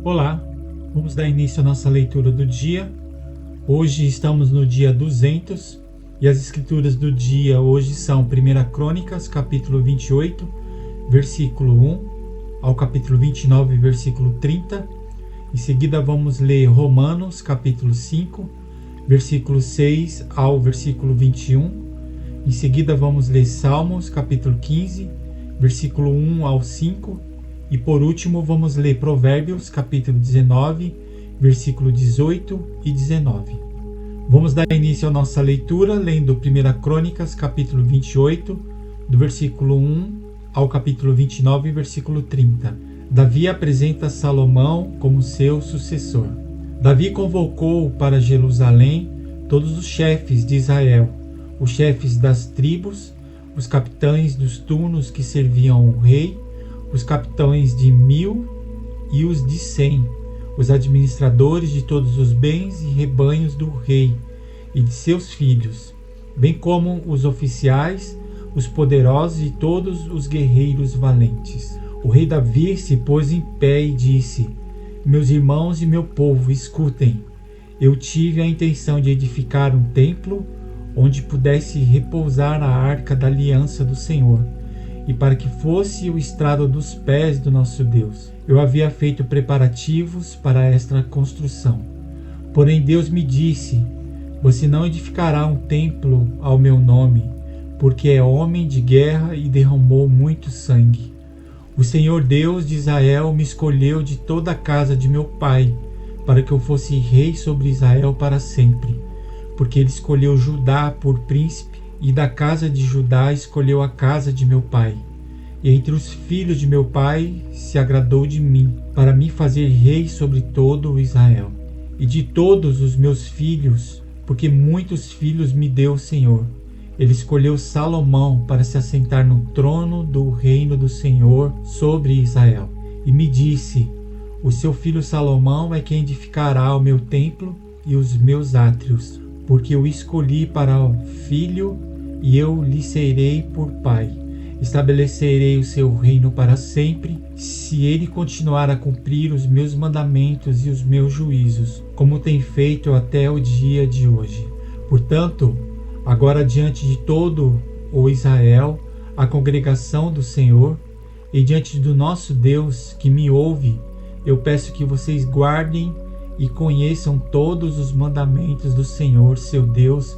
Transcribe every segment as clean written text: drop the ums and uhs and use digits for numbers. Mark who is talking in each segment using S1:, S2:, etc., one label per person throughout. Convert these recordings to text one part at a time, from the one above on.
S1: Olá, vamos dar início à nossa leitura do dia. Hoje estamos no dia 200 e as escrituras do dia hoje são 1 Crônicas, capítulo 28, versículo 1 ao capítulo 29, versículo 30. Em seguida vamos ler Romanos, capítulo 5, versículo 6 ao versículo 21. Em seguida vamos ler Salmos, capítulo 15, versículo 1 ao 5. E por último vamos ler Provérbios, capítulo 19, versículo 18 e 19. Vamos dar início à nossa leitura lendo 1 Crônicas, capítulo 28, do versículo 1 ao capítulo 29, versículo 30. Davi apresenta Salomão como seu sucessor. Davi convocou para Jerusalém todos os chefes de Israel, os chefes das tribos, os capitães dos turnos que serviam o rei, os capitães de 1000 e os de 100, os administradores de todos os bens e rebanhos do rei e de seus filhos, bem como os oficiais, os poderosos e todos os guerreiros valentes. O rei Davi se pôs em pé e disse: Meus irmãos e meu povo, escutem. Eu tive a intenção de edificar um templo onde pudesse repousar a arca da aliança do Senhor, e para que fosse o estrado dos pés do nosso Deus. Eu havia feito preparativos para esta construção. Porém Deus me disse: Você não edificará um templo ao meu nome, porque é homem de guerra e derramou muito sangue. O Senhor Deus de Israel me escolheu de toda a casa de meu pai, para que eu fosse rei sobre Israel para sempre, porque ele escolheu Judá por príncipe, e da casa de Judá escolheu a casa de meu pai. E entre os filhos de meu pai se agradou de mim, para me fazer rei sobre todo o Israel. E de todos os meus filhos, porque muitos filhos me deu o Senhor, ele escolheu Salomão para se assentar no trono do reino do Senhor sobre Israel. E me disse: O seu filho Salomão é quem edificará o meu templo e os meus átrios, porque eu escolhi para o filho e eu lhe serei por pai. Estabelecerei o seu reino para sempre, se ele continuar a cumprir os meus mandamentos e os meus juízos, como tem feito até o dia de hoje. Portanto, agora diante de todo o Israel, a congregação do Senhor, e diante do nosso Deus que me ouve, eu peço que vocês guardem e conheçam todos os mandamentos do Senhor, seu Deus,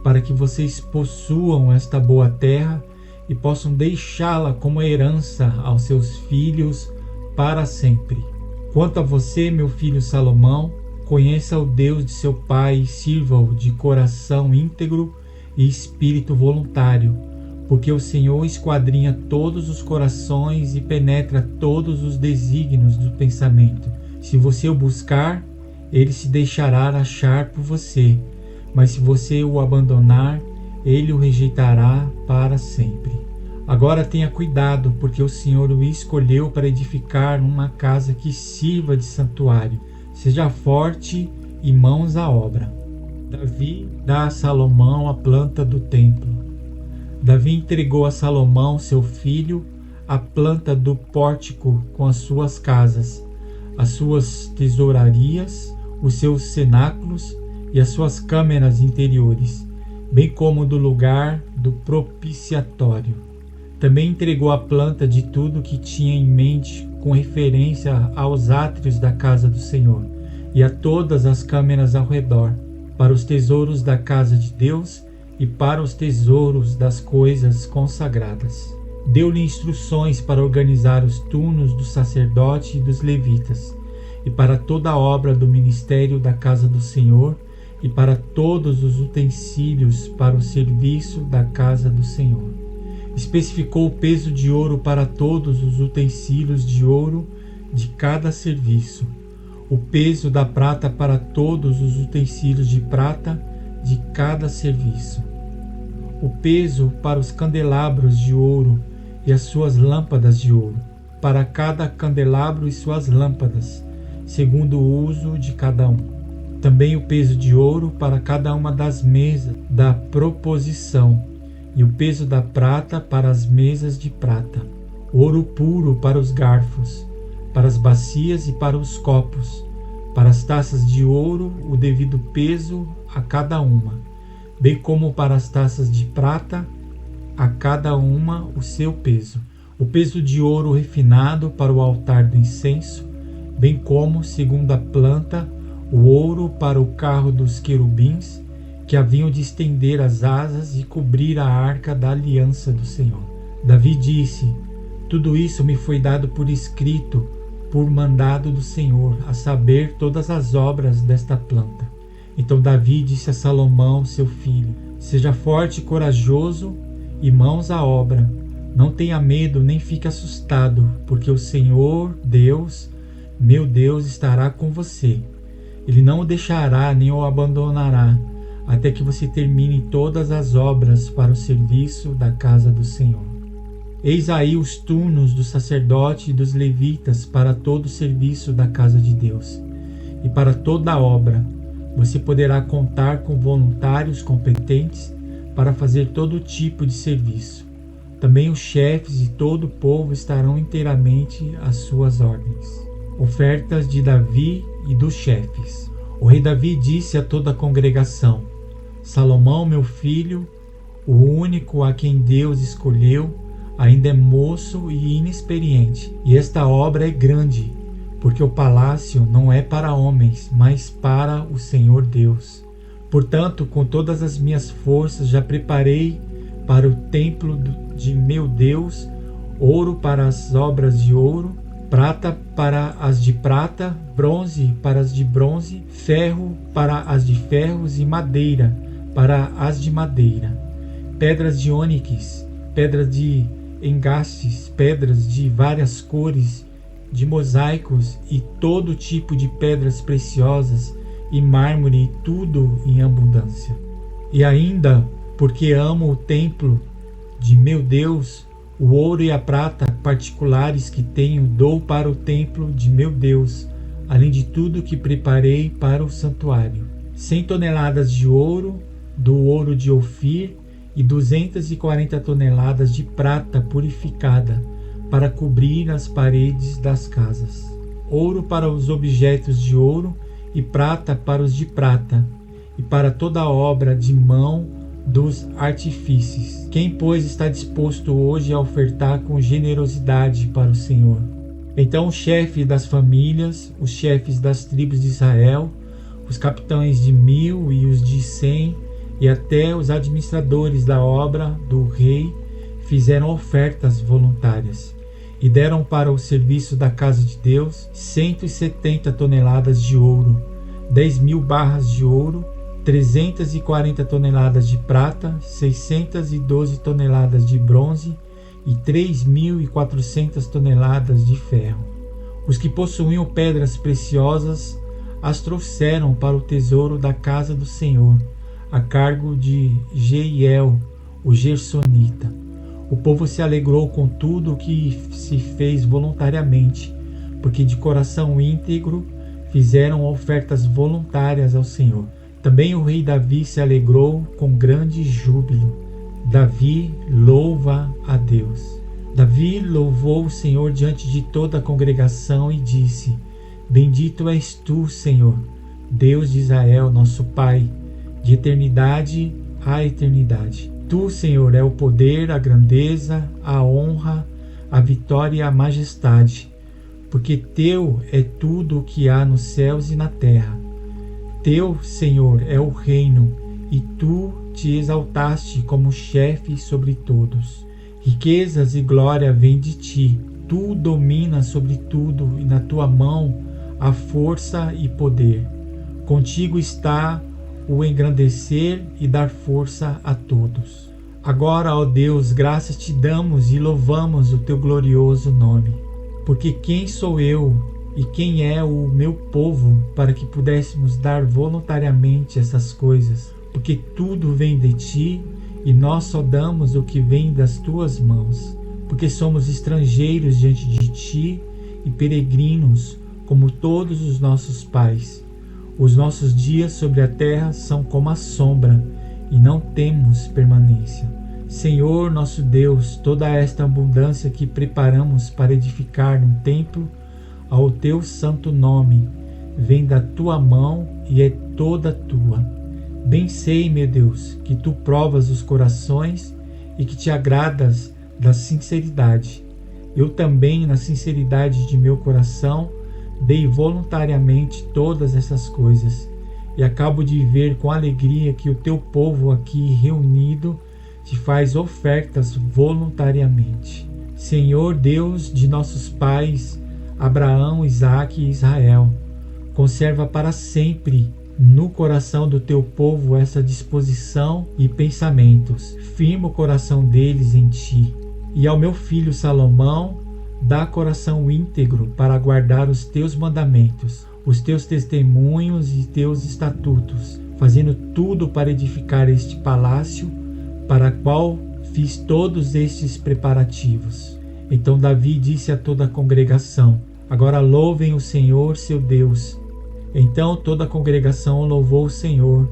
S1: para que vocês possuam esta boa terra e possam deixá-la como herança aos seus filhos para sempre. Quanto a você, meu filho Salomão, conheça o Deus de seu pai e sirva-o de coração íntegro e espírito voluntário, porque o Senhor esquadrinha todos os corações e penetra todos os desígnios do pensamento. Se você o buscar, ele se deixará achar por você, mas se você o abandonar, ele o rejeitará para sempre. Agora tenha cuidado, porque o Senhor o escolheu para edificar uma casa que sirva de santuário. Seja forte e mãos à obra. Davi dá a Salomão a planta do templo. Davi entregou a Salomão, seu filho, a planta do pórtico com as suas casas, as suas tesourarias, os seus cenáculos e as suas câmeras interiores, bem como do lugar do propiciatório. Também entregou a planta de tudo que tinha em mente com referência aos átrios da casa do Senhor e a todas as câmeras ao redor, para os tesouros da casa de Deus e para os tesouros das coisas consagradas. Deu-lhe instruções para organizar os turnos do sacerdote e dos levitas, e para toda a obra do ministério da casa do Senhor, e para todos os utensílios para o serviço da casa do Senhor. Especificou o peso de ouro para todos os utensílios de ouro de cada serviço, o peso da prata para todos os utensílios de prata de cada serviço, o peso para os candelabros de ouro e as suas lâmpadas de ouro, para cada candelabro e suas lâmpadas, segundo o uso de cada um. Também o peso de ouro para cada uma das mesas da proposição, e o peso da prata para as mesas de prata, ouro puro para os garfos, para as bacias e para os copos, para as taças de ouro o devido peso a cada uma, bem como para as taças de prata, a cada uma o seu peso. O peso de ouro refinado para o altar do incenso, bem como, segundo a planta, o ouro para o carro dos querubins, que haviam de estender as asas e cobrir a arca da aliança do Senhor. Davi disse: tudo isso me foi dado por escrito, por mandado do Senhor, a saber, todas as obras desta planta. Então Davi disse a Salomão, seu filho: seja forte e corajoso, e mãos à obra. Não tenha medo, nem fique assustado, porque o Senhor, Deus, meu Deus, estará com você. Ele não o deixará, nem o abandonará, até que você termine todas as obras para o serviço da casa do Senhor. Eis aí os turnos do sacerdote e dos levitas para todo o serviço da casa de Deus, e para toda a obra. Você poderá contar com voluntários competentes para fazer todo tipo de serviço. Também os chefes e todo o povo estarão inteiramente às suas ordens. Ofertas de Davi e dos chefes. O rei Davi disse a toda a congregação: Salomão, meu filho, o único a quem Deus escolheu, ainda é moço e inexperiente, e esta obra é grande, porque o palácio não é para homens, mas para o Senhor Deus. Portanto, com todas as minhas forças já preparei para o templo de meu Deus, ouro para as obras de ouro, prata para as de prata, bronze para as de bronze, ferro para as de ferros e madeira para as de madeira, pedras de ônix, pedras de engastes, pedras de várias cores, de mosaicos e todo tipo de pedras preciosas e mármore, e tudo em abundância. E ainda, porque amo o templo de meu Deus, o ouro e a prata particulares que tenho dou para o templo de meu Deus, além de tudo que preparei para o santuário. 100 toneladas de ouro, do ouro de Ofir, e 240 toneladas de prata purificada, para cobrir as paredes das casas. Ouro para os objetos de ouro, e prata para os de prata, e para toda a obra de mão dos artífices. Quem, pois, está disposto hoje a ofertar com generosidade para o Senhor? Então o chefe das famílias, os chefes das tribos de Israel, os capitães de 1000 e os de 100, e até os administradores da obra do rei fizeram ofertas voluntárias e deram para o serviço da casa de Deus 170 toneladas de ouro, 10.000 barras de ouro, 340 toneladas de prata, 612 toneladas de bronze e 3.400 toneladas de ferro. Os que possuíam pedras preciosas as trouxeram para o tesouro da casa do Senhor, a cargo de Jeiel, o Gersonita. O povo se alegrou com tudo o que se fez voluntariamente, porque de coração íntegro fizeram ofertas voluntárias ao Senhor. Também o rei Davi se alegrou com grande júbilo. Davi louva a Deus. Davi louvou o Senhor diante de toda a congregação e disse: Bendito és tu, Senhor, Deus de Israel, nosso Pai, de eternidade a eternidade. Tu, Senhor, é o poder, a grandeza, a honra, a vitória e a majestade, porque teu é tudo o que há nos céus e na terra. Teu, Senhor, é o reino, e tu te exaltaste como chefe sobre todos. Riquezas e glória vêm de ti. Tu dominas sobre tudo, e na tua mão há força e poder. Contigo está o engrandecer e dar força a todos. Agora, ó Deus, graças te damos e louvamos o teu glorioso nome. Porque quem sou eu e quem é o meu povo para que pudéssemos dar voluntariamente essas coisas? Porque tudo vem de ti e nós só damos o que vem das tuas mãos. Porque somos estrangeiros diante de ti e peregrinos como todos os nossos pais. Os nossos dias sobre a terra são como a sombra, e não temos permanência. Senhor nosso Deus, toda esta abundância que preparamos para edificar um templo ao teu santo nome, vem da tua mão e é toda tua. Bem sei, meu Deus, que tu provas os corações e que te agradas da sinceridade. Eu também, na sinceridade de meu coração, dei voluntariamente todas essas coisas, e acabo de ver com alegria que o teu povo aqui reunido te faz ofertas voluntariamente. Senhor Deus de nossos pais, Abraão, Isaque e Israel, conserva para sempre no coração do teu povo essa disposição e pensamentos. Firma o coração deles em ti. E ao meu filho Salomão, dá coração íntegro para guardar os teus mandamentos, os teus testemunhos e teus estatutos, fazendo tudo para edificar este palácio, para qual fiz todos estes preparativos. Então Davi disse a toda a congregação: agora louvem o Senhor, seu Deus. Então toda a congregação louvou o Senhor,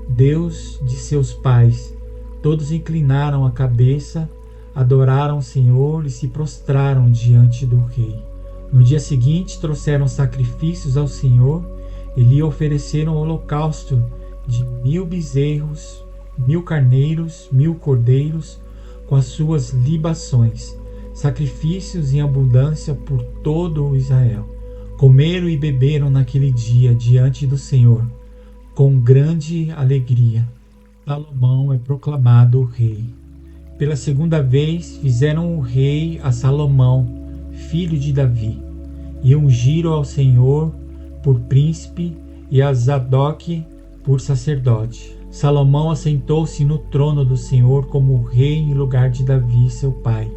S1: Deus de seus pais. Todos inclinaram a cabeça, adoraram o Senhor e se prostraram diante do rei. No dia seguinte trouxeram sacrifícios ao Senhor e lhe ofereceram holocausto de 1000 bezerros, 1000 carneiros, 1000 cordeiros, com as suas libações, sacrifícios em abundância por todo o Israel. Comeram e beberam naquele dia diante do Senhor, com grande alegria. Salomão é proclamado rei. Pela segunda vez fizeram o rei a Salomão, filho de Davi, e ungiram ao Senhor por príncipe e a Zadok por sacerdote. Salomão assentou-se no trono do Senhor como rei em lugar de Davi, seu pai.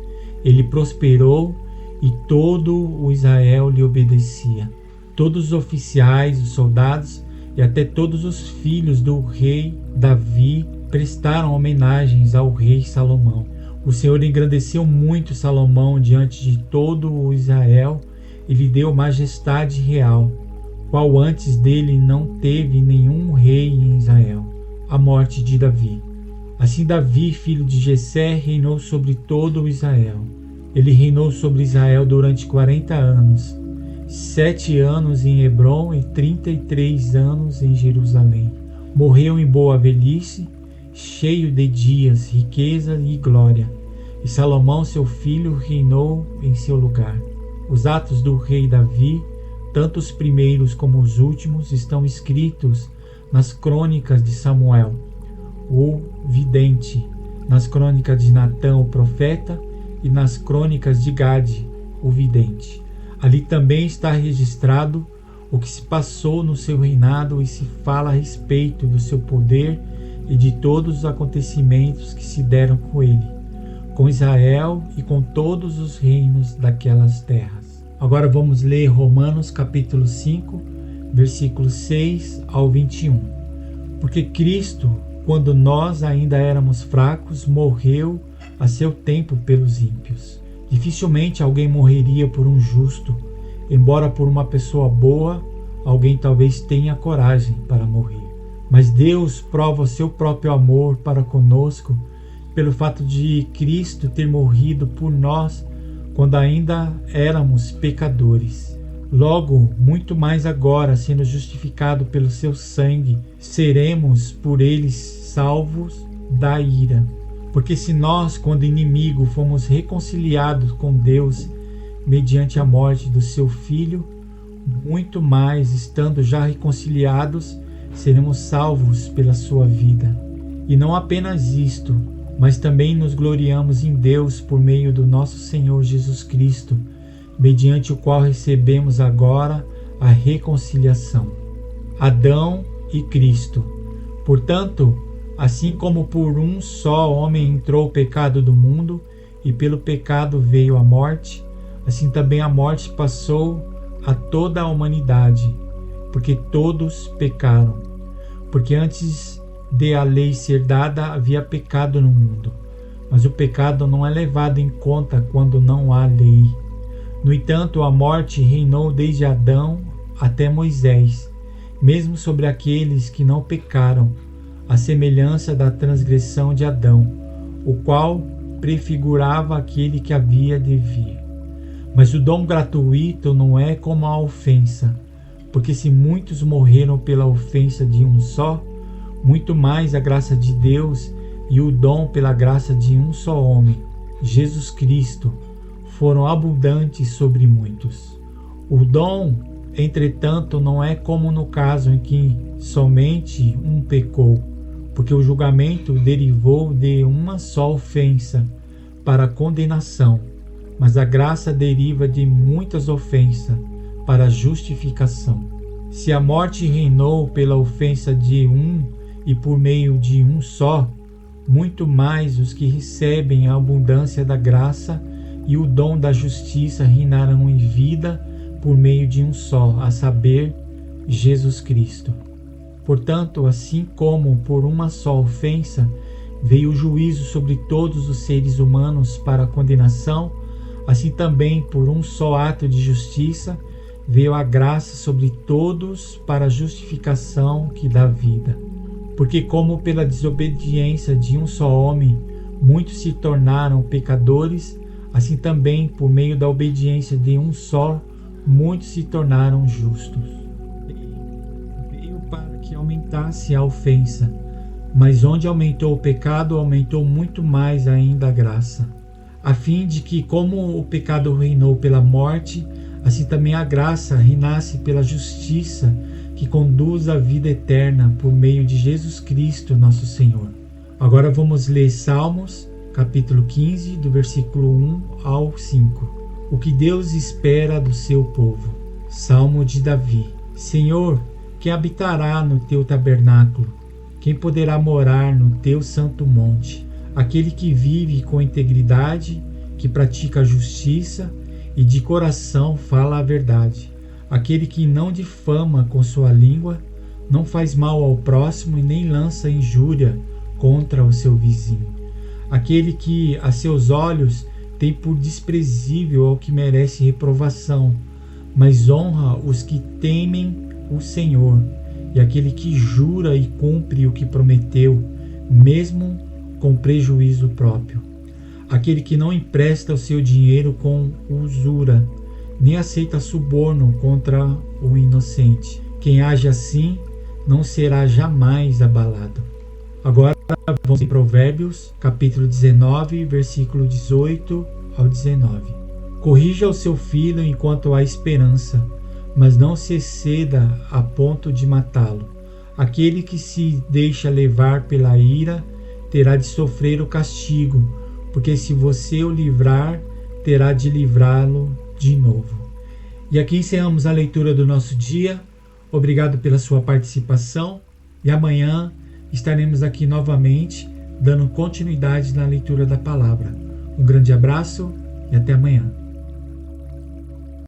S1: Ele prosperou e todo o Israel lhe obedecia. Todos os oficiais, os soldados e até todos os filhos do rei Davi prestaram homenagens ao rei Salomão. O Senhor engrandeceu muito Salomão diante de todo o Israel e lhe deu majestade real, qual antes dele não teve nenhum rei em Israel. A morte de Davi. Assim Davi, filho de Jessé, reinou sobre todo o Israel. Ele reinou sobre Israel durante 40 anos, 7 anos em Hebrom e 33 anos em Jerusalém. Morreu em boa velhice, cheio de dias, riqueza e glória. E Salomão, seu filho, reinou em seu lugar. Os atos do rei Davi, tanto os primeiros como os últimos, estão escritos nas crônicas de Samuel, o vidente, nas crônicas de Natã, o profeta, e nas crônicas de Gade, o vidente. Ali também está registrado o que se passou no seu reinado e se fala a respeito do seu poder e de todos os acontecimentos que se deram com ele, com Israel e com todos os reinos daquelas terras. Agora vamos ler Romanos capítulo 5, versículos 6 ao 21. Porque Cristo, quando nós ainda éramos fracos, morreu a seu tempo pelos ímpios. Dificilmente alguém morreria por um justo, embora por uma pessoa boa, alguém talvez tenha coragem para morrer. Mas Deus prova o seu próprio amor para conosco pelo fato de Cristo ter morrido por nós quando ainda éramos pecadores. Logo, muito mais agora, sendo justificado pelo seu sangue, seremos por eles salvos da ira. Porque se nós, quando inimigo, fomos reconciliados com Deus mediante a morte do seu Filho, muito mais, estando já reconciliados, seremos salvos pela sua vida. E não apenas isto, mas também nos gloriamos em Deus por meio do nosso Senhor Jesus Cristo, mediante o qual recebemos agora a reconciliação. Adão e Cristo. Portanto, assim como por um só homem entrou o pecado do mundo, e pelo pecado veio a morte, assim também a morte passou a toda a humanidade, porque todos pecaram. Porque antes de a lei ser dada, havia pecado no mundo, mas o pecado não é levado em conta quando não há lei. No entanto, a morte reinou desde Adão até Moisés, mesmo sobre aqueles que não pecaram, à semelhança da transgressão de Adão, o qual prefigurava aquele que havia de vir. Mas o dom gratuito não é como a ofensa, porque se muitos morreram pela ofensa de um só, muito mais a graça de Deus e o dom pela graça de um só homem, Jesus Cristo, foram abundantes sobre muitos. O dom, entretanto, não é como no caso em que somente um pecou, porque o julgamento derivou de uma só ofensa para a condenação, mas a graça deriva de muitas ofensas para a justificação. Se a morte reinou pela ofensa de um e por meio de um só, muito mais os que recebem a abundância da graça e o dom da justiça reinarão em vida por meio de um só, a saber, Jesus Cristo. Portanto, assim como por uma só ofensa veio o juízo sobre todos os seres humanos para a condenação, assim também por um só ato de justiça veio a graça sobre todos para a justificação que dá vida. Porque como pela desobediência de um só homem muitos se tornaram pecadores, assim também por meio da obediência de um só muitos se tornaram justos. Veio para que aumentasse a ofensa, mas onde aumentou o pecado, aumentou muito mais ainda a graça, a fim de que, como o pecado reinou pela morte, assim também a graça reinasse pela justiça que conduz à vida eterna por meio de Jesus Cristo, nosso Senhor. Agora vamos ler Salmos, capítulo 15, do versículo 1 ao 5. O que Deus espera do seu povo. Salmo de Davi. Senhor, quem habitará no teu tabernáculo? Quem poderá morar no teu santo monte? Aquele que vive com integridade, que pratica a justiça e de coração fala a verdade. Aquele que não difama com sua língua, não faz mal ao próximo e nem lança injúria contra o seu vizinho. Aquele que a seus olhos tem por desprezível ao que merece reprovação, mas honra os que temem o Senhor. E aquele que jura e cumpre o que prometeu, mesmo com prejuízo próprio. Aquele que não empresta o seu dinheiro com usura, nem aceita suborno contra o inocente. Quem age assim não será jamais abalado. Agora vamos em Provérbios, capítulo 19, versículo 18 ao 19. Corrija o seu filho enquanto há esperança, mas não se exceda a ponto de matá-lo. Aquele que se deixa levar pela ira terá de sofrer o castigo, porque se você o livrar, terá de livrá-lo de novo. E aqui encerramos a leitura do nosso dia. Obrigado pela sua participação e amanhã estaremos aqui novamente dando continuidade na leitura da palavra. Um grande abraço e até amanhã.